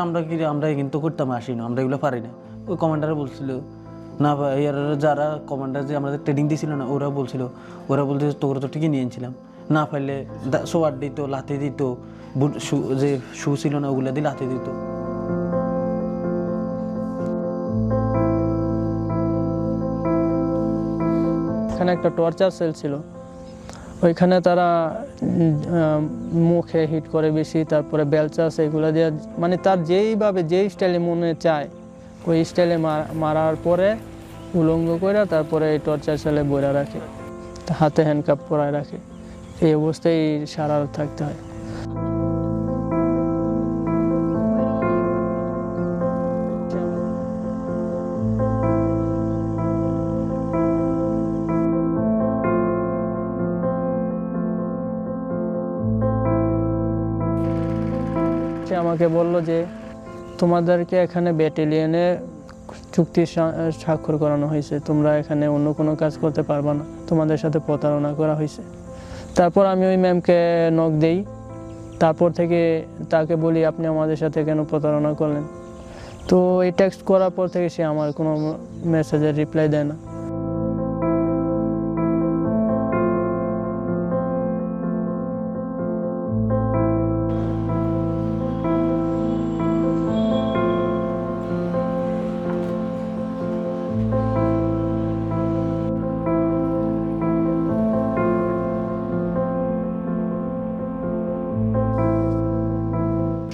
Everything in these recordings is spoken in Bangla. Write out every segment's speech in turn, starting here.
আমরা কিন্তু করতাম আসি না, আমরা এগুলো পারি না। ওই কমান্ডার বলছিল না ভাই, আর যারা কমান্ডার যে আমাদের ট্রেনিং দিয়েছিল না, ওরা বলছিল তোরা তো ঠিকই নিয়েছিলাম, না পারলে সোয়ার দিত, লাথি দিত, বুট যে শু ছিল না ওগুলা দিয়ে লাথি দিত। এখানে একটা টর্চার সেল ছিল, ওইখানে তারা মুখে হিট করে বেশি, তারপরে বেলচাস এগুলো দিয়ে, মানে তার যেইভাবে যেই স্টাইলে মনে চায় ওই স্টাইলে মারার পরে উলঙ্গ করে তারপরে এই টর্চার সেলে বইরা রাখে, হাতে হ্যান্ডকাপ পরায় রাখে। এই অবস্থায় সারা রাত থাকতে হয়। সে আমাকে বলল যে তোমাদেরকে এখানে ব্যাটালিয়নে চুক্তি স্বাক্ষর করানো হয়েছে, তোমরা এখানে অন্য কোনো কাজ করতে পারবা না, তোমাদের সাথে প্রতারণা করা হয়েছে। তারপর আমি ওই ম্যামকে নক দেই, তারপর থেকে তাকে বলি আপনি আমাদের সাথে কেন প্রতারণা করলেন। তো এই টেক্সট করার পর থেকে সে আমার কোনো মেসেজের রিপ্লাই দেয় না।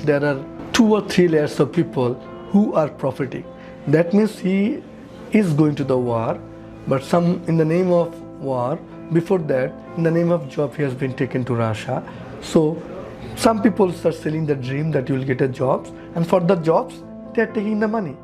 There are 2 or 3 layers of people who are profiting. That means he is going to the war, but some in the name of war, before that, in the name of job, he has been taken to Russia. So some people start selling the dream that you will get a jobs, and for the jobs, they are taking the money.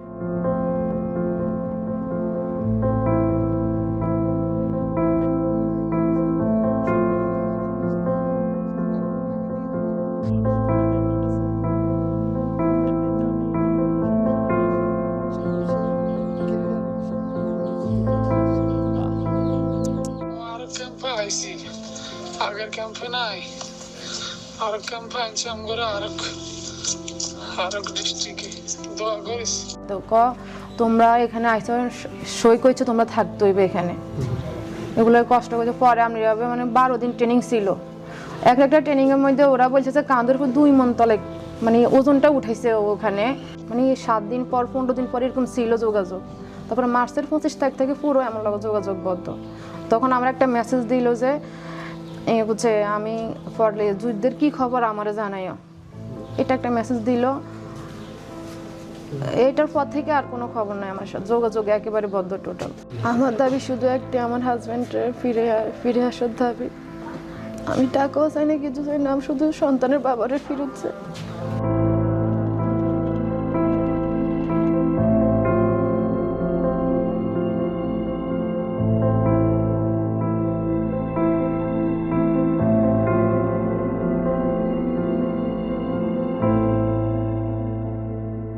আগের ক্যাম্পে নাই, আর ক্যাম্পে আনছি আমরা আরক ডিস্ট্রিক্টে দোয়া করিস। তো তোমরা এখানে আইসো, সই করছো, তোমরা থাকতে হইবে এখানে, এগুলো কষ্ট করছে। পরে আমরা এভাবে মানে 12 দিন ট্রেনিং ছিল, একটা ট্রেনিং এর মধ্যে ওরা বলছে যে কাঁধের উপর 2 মণ তলে মানে ওজনটা উঠাইছে ওখানে, মানে 7 দিন পর 15 দিন পর এরকম ছিল যোগাযোগ। তারপরে মার্চের 25 তারিখ থেকে পুরো আমার লগে যোগাযোগ বন্ধ। তখন আমরা একটা মেসেজ দিল যে বুঝছে আমি পড়লে যুদ্ধের কি খবর আমারে জানাইও, এটা একটা মেসেজ দিল। এটার পর থেকে আর কোনো খবর নাই, আমার সাথে যোগাযোগ একেবারে বন্ধ টোটাল। আমার দাবি শুধু একটা, আমার হাজব্যান্ডের ফিরে আসার দাবি। আমি টাকাও চাই না, কিছু চাই না, আমি শুধু সন্তানের বাবারে ফিরত চাই।